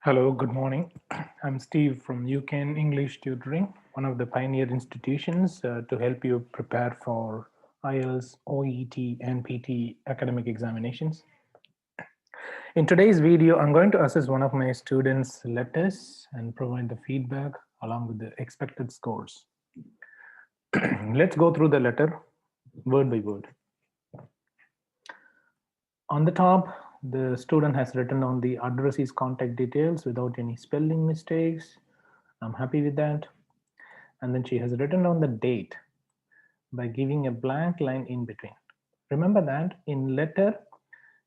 Hello, good morning. I'm Steve from UCAN English Tutoring, one of the pioneer institutions to help you prepare for IELTS, OET, and PT academic examinations. In today's video, I'm going to assess one of my students' letters and provide the feedback along with the expected scores. Let's go through the letter word by word. On the top, the student has written down the addressee's contact details without any spelling mistakes. I'm happy with that. And then she has written down the date by giving a blank line in between. Remember that in letter,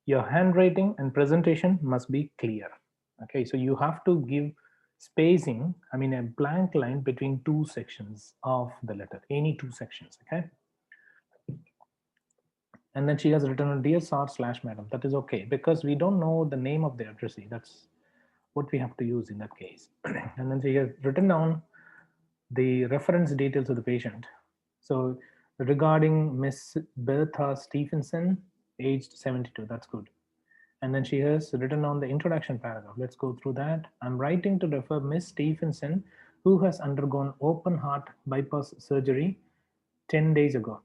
your handwriting and presentation must be clear. Okay, so you have to give spacing, a blank line between two sections of the letter, any two sections, okay? And then she has written dear sir/madam. That is okay because we don't know the name of the addressee. That's what we have to use in that case. And then she has written down the reference details of the patient. So regarding Miss Bertha Stephenson, aged 72, that's good. And then she has written on the introduction paragraph. Let's go through that. I'm writing to refer Miss Stephenson, who has undergone open heart bypass surgery 10 days ago.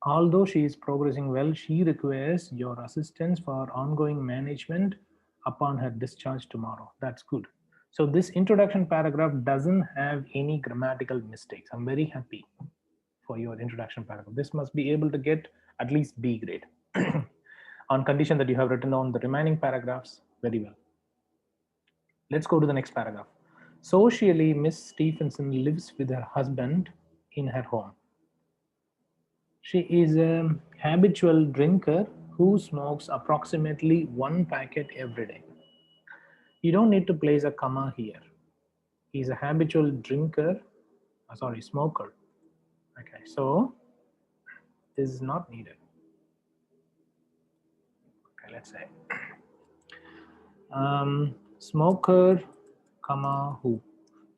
Although she is progressing well, she requires your assistance for ongoing management upon her discharge tomorrow. That's good. So this introduction paragraph doesn't have any grammatical mistakes. I'm very happy for your introduction paragraph. This must be able to get at least B grade on condition that you have written down the remaining paragraphs very well. Let's go to the next paragraph. Socially, Miss Stephenson lives with her husband in her home. She is a habitual drinker who smokes approximately one packet every day. You don't need to place a comma here. He's a habitual drinker, smoker. Okay, so this is not needed. Okay, let's say smoker, comma, who.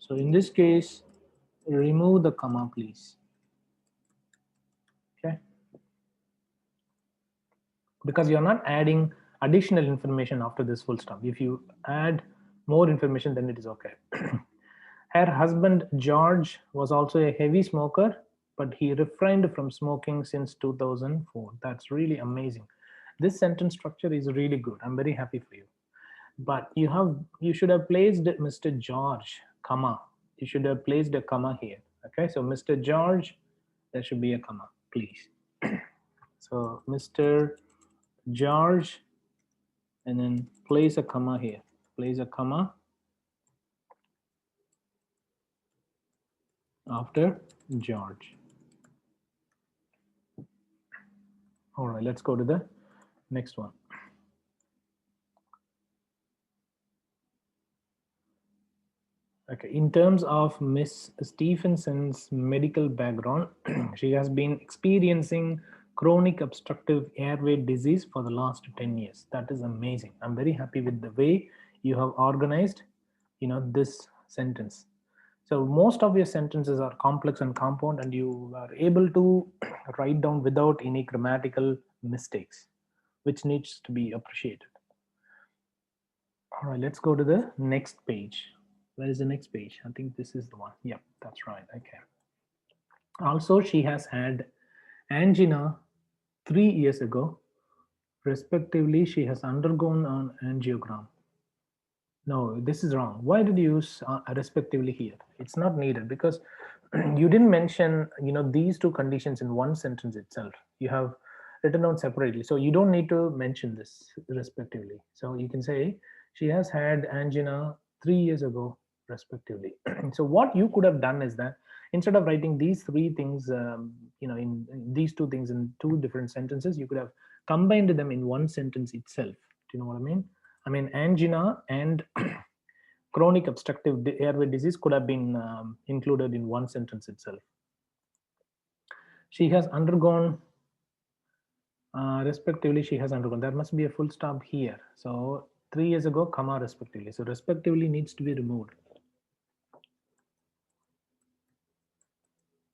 So in this case, remove the comma, please. Okay, because you're not adding additional information after this full stop. If you add more information, then it is okay. Her husband George was also a heavy smoker, but he refrained from smoking since 2004. That's really amazing. This sentence structure is really good. I'm very happy for you. But you should have placed Mr. George, comma. You should have placed a comma here. Okay, so Mr. George, there should be a comma, please. So Mr. George, and then place a comma here. Place a comma after George. All right, let's go to the next one. Okay, in terms of Miss Stephenson's medical background, she has been experiencing chronic obstructive airway disease for the last 10 years. That is amazing. I'm very happy with the way you have organized, this sentence. So most of your sentences are complex and compound, and you are able to write down without any grammatical mistakes, which needs to be appreciated. All right, let's go to the next page. Where is the next page? I think this is the one. Yep, that's right. Okay. Also, she has had angina 3 years ago. Respectively, she has undergone an angiogram. No, this is wrong. Why did you use respectively here? It's not needed because you didn't mention, these two conditions in one sentence itself. You have written down separately. So you don't need to mention this respectively. So you can say she has had angina 3 years ago, respectively. So what you could have done is that instead of writing these three things, in these two things in two different sentences, you could have combined them in one sentence itself. Do you know what I mean? Angina and chronic obstructive airway disease could have been included in one sentence itself. She has undergone, respectively, she has undergone. There must be a full stop here. So 3 years ago, comma, respectively. So respectively needs to be removed.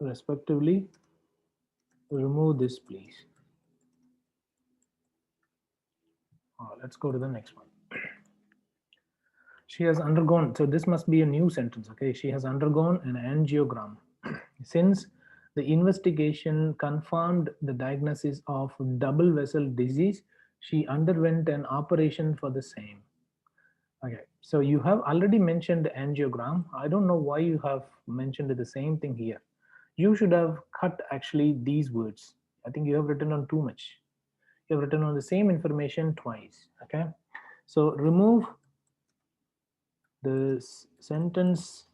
Respectively, remove this, please. Let's go to the next one. She has undergone, so this must be a new sentence, okay? She has undergone an angiogram. Since the investigation confirmed the diagnosis of double vessel disease, she underwent an operation for the same. Okay, so you have already mentioned angiogram. I don't know why you have mentioned the same thing here. You should have cut actually these words. I think you have written on too much. You have written on the same information twice. Okay, so remove the sentence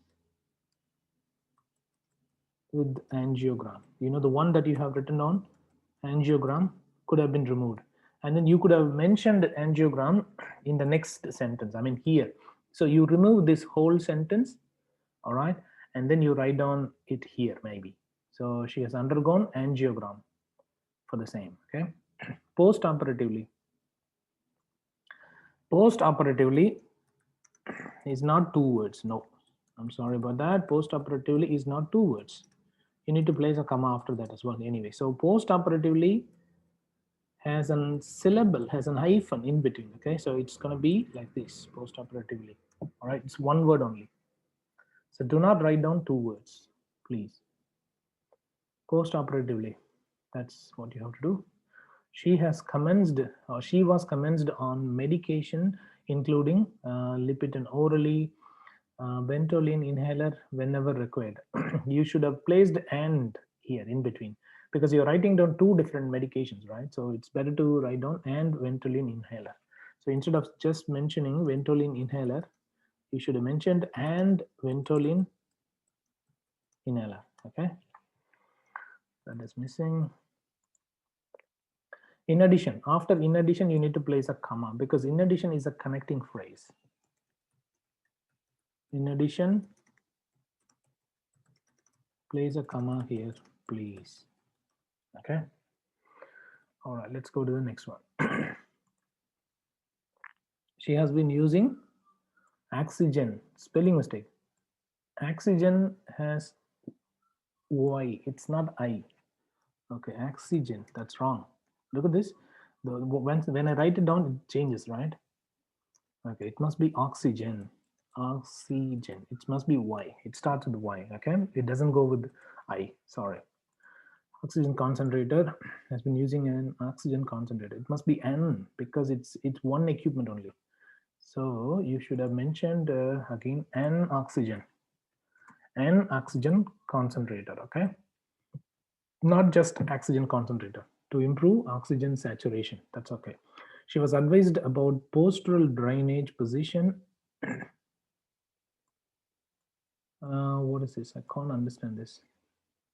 with angiogram. You know, the one that you have written on angiogram could have been removed, and then you could have mentioned angiogram in the next sentence, I mean here. So you remove this whole sentence, all right, and then you write down it here maybe. So she has undergone angiogram for the same. Okay, post-operatively. Post-operatively is not two words. No, I'm sorry about that. Post-operatively is not two words. You need to place a comma after that as well. Anyway, so post-operatively has a syllable, has an hyphen in between. Okay, so it's going to be like this: post-operatively. All right, it's one word only. So do not write down two words, please. Post-operatively, that's what you have to do. She has commenced, or she was commenced on medication including Lipitor orally, Ventolin inhaler whenever required. You should have placed and here in between, because you're writing down two different medications, right? So it's better to write down and Ventolin inhaler. So instead of just mentioning Ventolin inhaler, you should have mentioned and Ventolin inhaler. Okay, that is missing. In addition, after in addition, you need to place a comma, because in addition is a connecting phrase. In addition, place a comma here, please. Okay. All right, let's go to the next one. She has been using oxygen. Spelling mistake. Oxygen has Y. It's not I. Okay, oxygen. That's wrong. Look at this. When I write it down, it changes, right? Okay, it must be oxygen. Oxygen. It must be Y. It starts with Y. Okay, it doesn't go with I. Sorry. Oxygen concentrator has been using an oxygen concentrator. It must be N, because it's one equipment only. So you should have mentioned again an oxygen concentrator. Okay, not just oxygen concentrator, to improve oxygen saturation. That's okay. She was advised about postural drainage position. What is this? I can't understand this.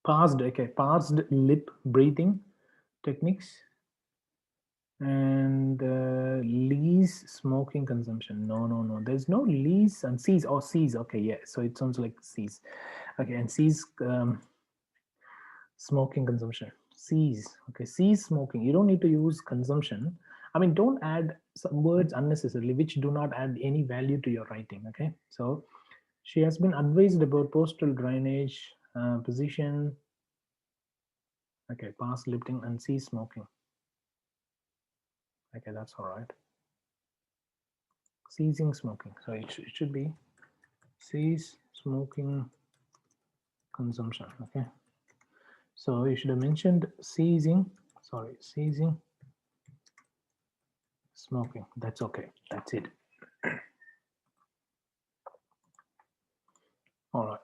Parsed lip breathing techniques and lease smoking consumption. No. There's no lease and cease. Oh, cease. Okay, yeah. So it sounds like cease. Okay, and cease smoking consumption. Cease. Okay, cease smoking. You don't need to use consumption. I mean, don't add some words unnecessarily which do not add any value to your writing. Okay, so she has been advised about postal drainage position. Okay, past lifting and cease smoking. Okay, that's all right. Ceasing smoking. So it should be cease smoking consumption. Okay, so you should have mentioned ceasing smoking. That's okay. That's it. All right.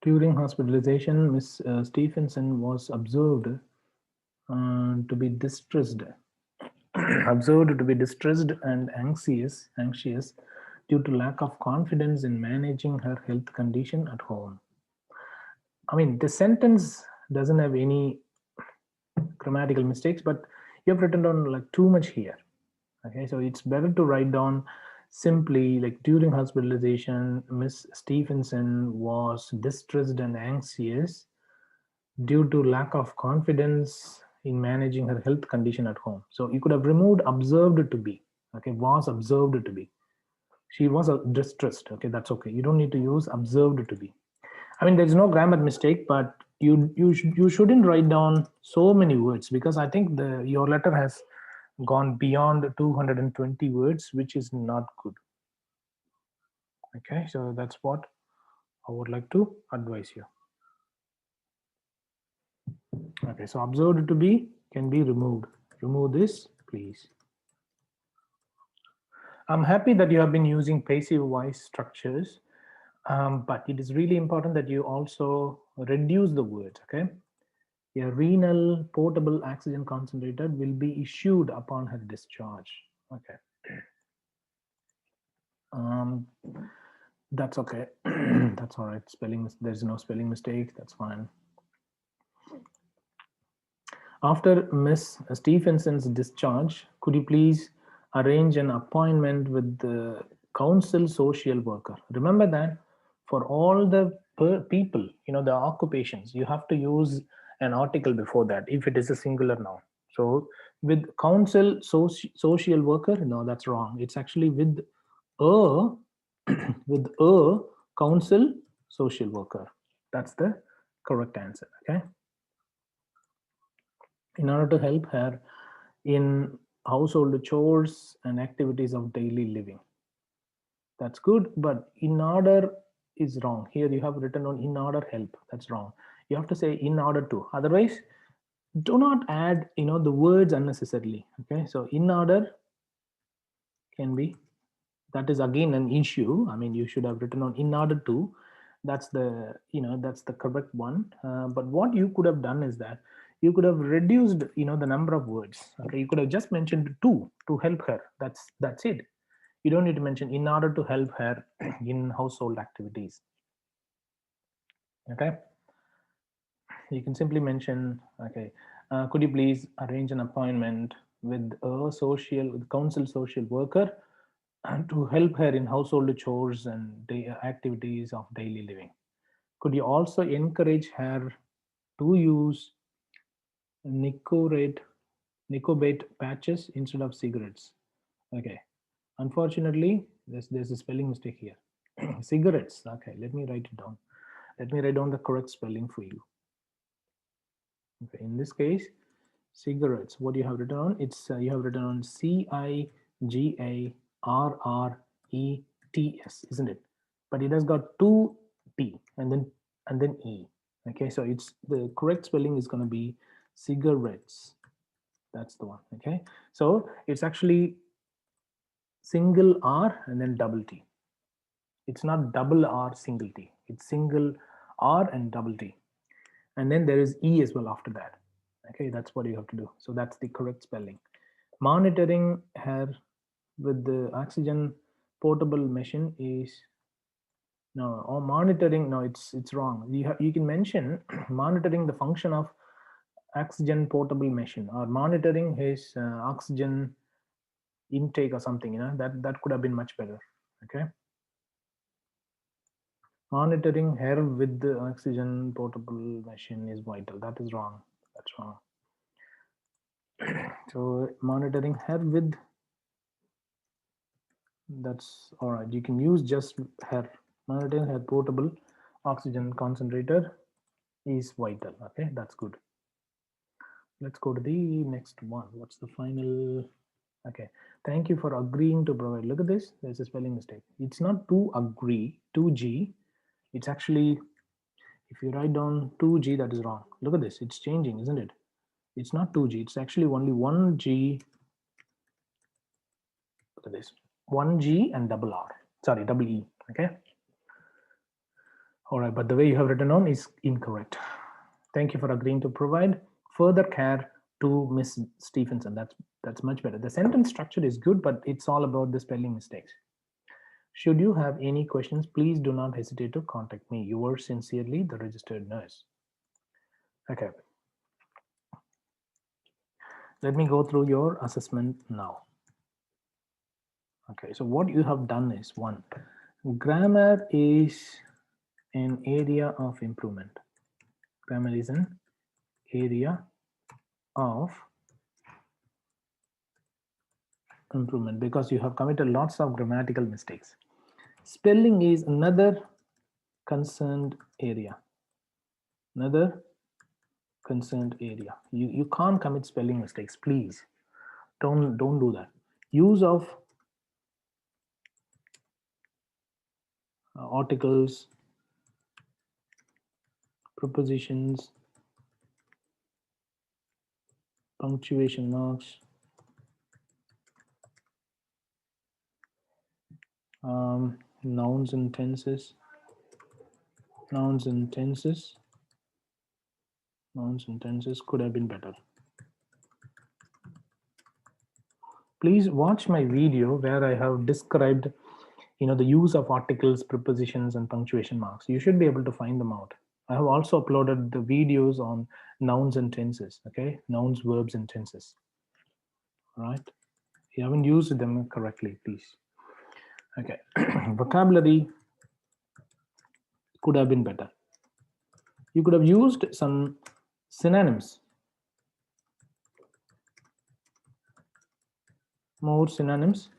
During hospitalization, Miss Stephenson was observed to be distressed observed to be distressed and anxious due to lack of confidence in managing her health condition at home. I mean, the sentence doesn't have any grammatical mistakes, but you have written down like too much here. Okay, so it's better to write down simply like during hospitalization, Miss Stephenson was distressed and anxious due to lack of confidence in managing her health condition at home. So you could have removed observed to be. Okay, was observed to be. She was distressed. Okay, that's okay. You don't need to use observed to be. I mean, there's no grammar mistake, but you shouldn't write down so many words, because I think your letter has gone beyond 220 words, which is not good. Okay, so that's what I would like to advise you. Okay, so observed to be can be removed. Remove this, please. I'm happy that you have been using passive voice structures, but it is really important that you also reduce the words. Okay, a renal portable oxygen concentrator will be issued upon her discharge. Okay, um, that's okay. That's all right. There's no spelling mistake. That's fine. After Miss Stephenson's discharge, could you please arrange an appointment with the council social worker? Remember that for all the people, the occupations, you have to use an article before that if it is a singular noun. So with council social worker, no, that's wrong. It's actually with a with a council social worker. That's the correct answer. Okay. In order to help her in household chores and activities of daily living. That's good, but in order is wrong. Here you have written on in order help. That's wrong. You have to say in order to. Otherwise, do not add the words unnecessarily. Okay, so in order can be, that is again an issue. I mean, you should have written on in order to. That's the correct one. But what you could have done is that you could have reduced the number of words. Okay, you could have just mentioned to help her. That's it. You don't need to mention in order to help her in household activities. Okay, you can simply mention, okay, could you please arrange an appointment with with council social worker to help her in household chores and activities of daily living. Could you also encourage her to use nicotine nicotine patches instead of cigarettes? Okay, unfortunately, there's a spelling mistake here. Cigarettes. Okay, let me write it down. Let me write down the correct spelling for you. Okay, in this case, cigarettes. What you have written on? It's you have written on CIGARRETS, isn't it? But it has got two T and then E. Okay, so it's the correct spelling is going to be cigarettes. That's the one. Okay, so it's actually single R and then double T. It's not double R single T. It's single R and double T, and then there is E as well after that. Okay, that's what you have to do. So that's the correct spelling. Monitoring her with the oxygen portable machine is no, or monitoring, no, it's wrong. You can mention monitoring the function of oxygen portable machine or monitoring his oxygen intake or something. That could have been much better. Okay, monitoring her with the oxygen portable machine is vital. That is wrong. That's wrong. So monitoring her with, that's all right. You can use just her. Monitoring her portable oxygen concentrator is vital. Okay, that's good. Let's go to the next one. What's the final? Okay, thank you for agreeing to provide. Look at this. There's a spelling mistake. It's not to agree, 2G. It's actually, if you write down 2G, that is wrong. Look at this. It's changing, isn't it? It's not 2G. It's actually only 1G. Look at this. 1G and double R. Sorry, double E. Okay. All right, but the way you have written on is incorrect. Thank you for agreeing to provide further care to Miss Stephenson. That's much better. The sentence structure is good, but it's all about the spelling mistakes. Should you have any questions, please do not hesitate to contact me. Yours sincerely, the registered nurse. Okay. Let me go through your assessment now. Okay, so what you have done is, one, grammar is an area of improvement. Grammar is an area of improvement because you have committed lots of grammatical mistakes. Spelling is another concerned area. Another concerned area. You can't commit spelling mistakes, please. Don't do that. Use of articles, prepositions, punctuation marks, nouns and tenses, nouns and tenses, nouns and tenses could have been better. Please watch my video where I have described, the use of articles, prepositions, and punctuation marks. You should be able to find them out. I have also uploaded the videos on nouns and tenses. Okay, nouns, verbs, and tenses. All right, you haven't used them correctly, please. Okay, vocabulary could have been better. You could have used some synonyms, more synonyms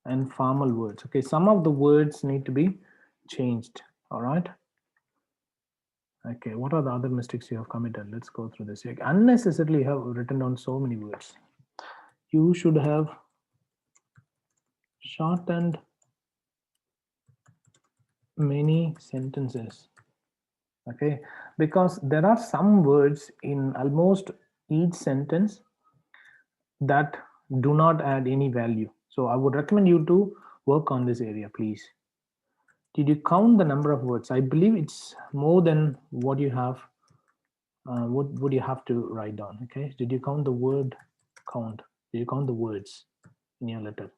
and formal words. Okay, some of the words need to be changed. All right. Okay, what are the other mistakes you have committed? Let's go through this. You unnecessarily have written down so many words. You should have shortened many sentences. Okay, because there are some words in almost each sentence that do not add any value. So I would recommend you to work on this area, please. Did you count the number of words? I believe it's more than what you have. What would you have to write down? Okay, did you count the word count? Did you count the words in your letter?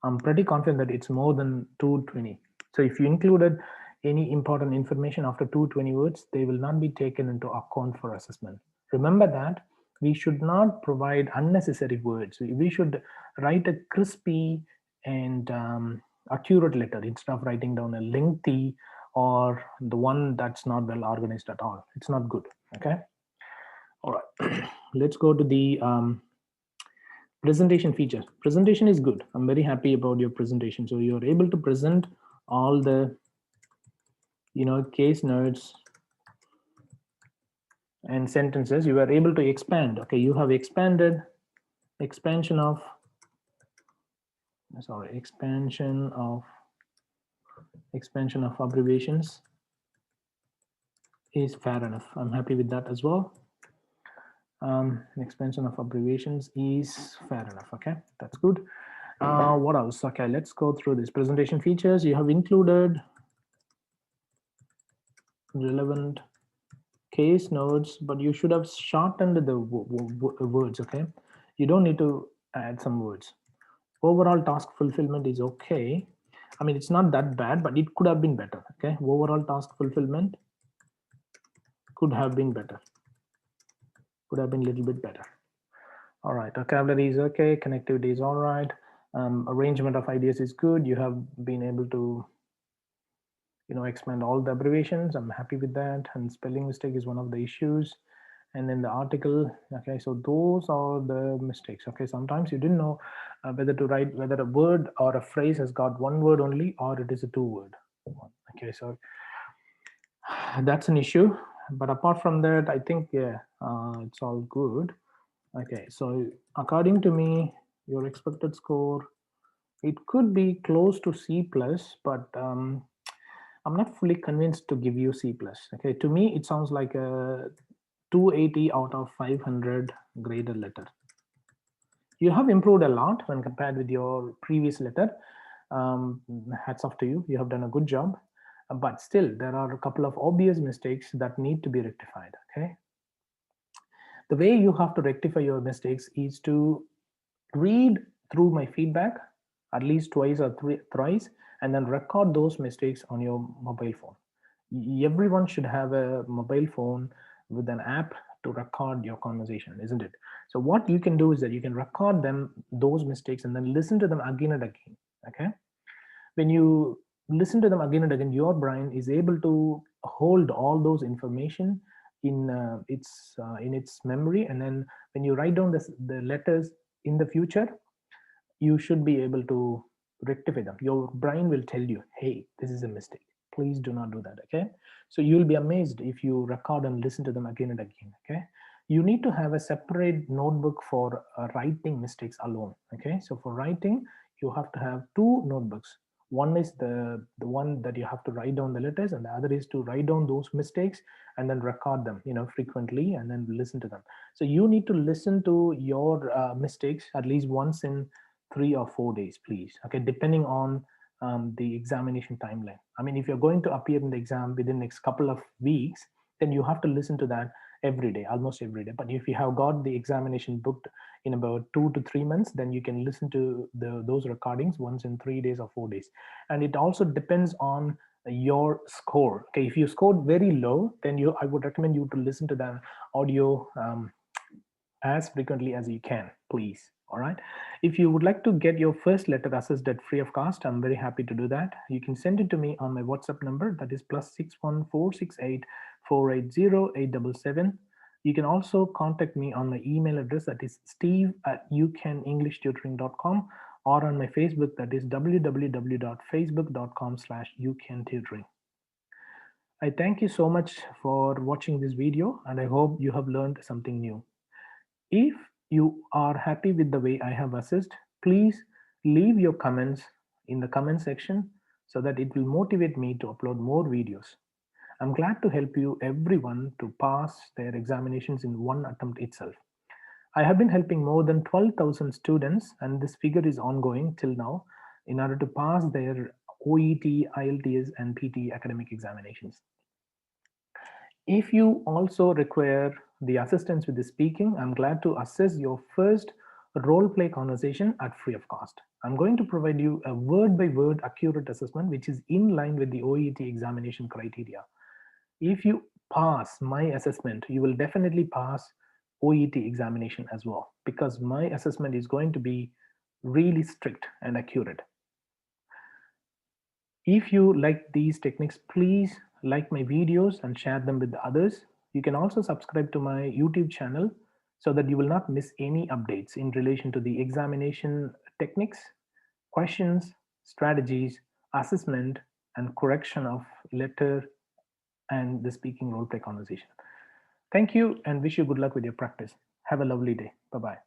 I'm pretty confident that it's more than 220. So if you included any important information after 220 words, they will not be taken into account for assessment. Remember that we should not provide unnecessary words. We should write a crispy and accurate letter instead of writing down a lengthy or the one that's not well organized at all. It's not good. Okay. All right. Let's go to the presentation feature. Presentation is good. I'm very happy about your presentation. So you're able to present all the case notes and sentences. You are able to expand. Okay, you have expanded. Expansion of abbreviations is fair enough. I'm happy with that as well. Expansion of abbreviations is fair enough. Okay, that's good. What else? Okay, let's go through this presentation features. You have included relevant case notes, but you should have shortened the words. Okay, you don't need to add some words. Overall task fulfillment is okay. I mean, it's not that bad, but it could have been better. Okay, overall task fulfillment could have been better, could have been a little bit better. All right, vocabulary is okay, connectivity is all right, arrangement of ideas is good. You have been able to expand all the abbreviations. I'm happy with that. And spelling mistake is one of the issues. And then the article. Okay, so those are the mistakes. Okay, sometimes you didn't know whether to write, whether a word or a phrase has got one word only or it is a two word one. Okay, so that's an issue. But apart from that, I think it's all good. Okay, so according to me, your expected score, it could be close to C plus, but I'm not fully convinced to give you C plus. Okay, to me it sounds like a 280 out of 500 graded letter. You have improved a lot when compared with your previous letter. Hats off to you. You have done a good job, but still there are a couple of obvious mistakes that need to be rectified. Okay, the way you have to rectify your mistakes is to read through my feedback at least twice or thrice, and then record those mistakes on your mobile phone. Everyone should have a mobile phone with an app to record your conversation, isn't it? So what you can do is that you can record those mistakes, and then listen to them again and again. Okay, when you listen to them again and again, your brain is able to hold all those information in its memory, and then when you write down the letters in the future, you should be able to rectify them. Your brain will tell you, hey, this is a mistake, please do not do that. Okay, so you'll be amazed if you record and listen to them again and again. Okay, you need to have a separate notebook for writing mistakes alone. Okay, so for writing you have to have two notebooks, One is the one that you have to write down the letters, and the other is to write down those mistakes and then record them, frequently, and then listen to them. So you need to listen to your mistakes at least once in 3 or 4 days, please. Okay, depending on the examination timeline. I mean, if you're going to appear in the exam within the next couple of weeks, then you have to listen to that every day, almost every day. But if you have got the examination booked in about 2 to 3 months, then you can listen to those recordings once in 3 days or 4 days. And it also depends on your score. Okay, if you scored very low, then I would recommend you to listen to the audio as frequently as you can, please. All right. If you would like to get your first letter assessed at free of cost, I'm very happy to do that. You can send it to me on my WhatsApp number, that is +61 468 480 877. You can also contact me on my email address, that is steve@ucanenglishtutoring.com, or on my Facebook, that is www.facebook.com/ucantutoring. I thank you so much for watching this video, and I hope you have learned something new. If you are happy with the way I have assessed, please leave your comments in the comment section so that it will motivate me to upload more videos. I'm glad to help you everyone to pass their examinations in one attempt itself. I have been helping more than 12,000 students, and this figure is ongoing till now, in order to pass their OET, IELTS, and PT academic examinations. If you also require the assistance with the speaking, I'm glad to assess your first role play conversation at free of cost. I'm going to provide you a word by word accurate assessment which is in line with the OET examination criteria. If you pass my assessment, you will definitely pass OET examination as well, because my assessment is going to be really strict and accurate. If you like these techniques, please like my videos and share them with others. You can also subscribe to my YouTube channel so that you will not miss any updates in relation to the examination techniques, questions, strategies, assessment, and correction of letter and the speaking role play conversation. Thank you and wish you good luck with your practice. Have a lovely day. Bye bye.